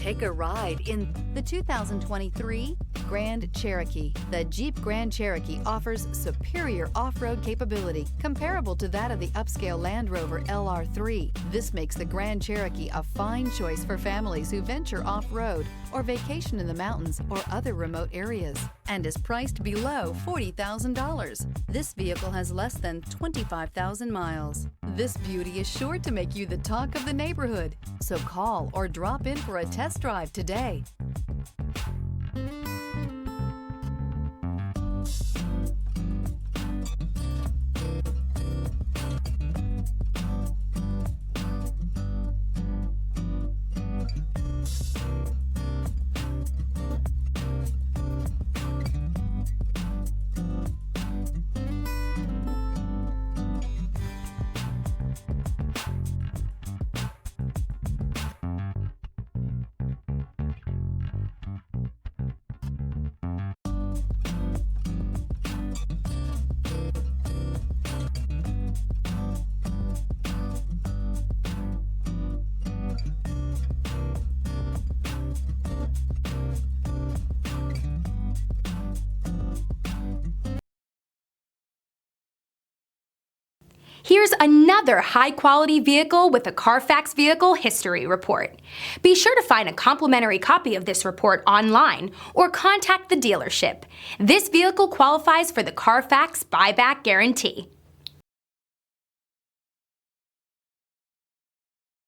Take a ride in the 2023 Grand Cherokee. The Jeep Grand Cherokee offers superior off-road capability comparable to that of the upscale Land Rover LR3. This makes the Grand Cherokee a fine choice for families who venture off-road or vacation in the mountains or other remote areas, and is priced below $40,000. This vehicle has less than 25,000 miles. This beauty is sure to make you the talk of the neighborhood, so call or drop in for a test drive today. Here's another high-quality vehicle with a Carfax Vehicle History Report. Be sure to find a complimentary copy of this report online or contact the dealership. This vehicle qualifies for the Carfax Buyback Guarantee.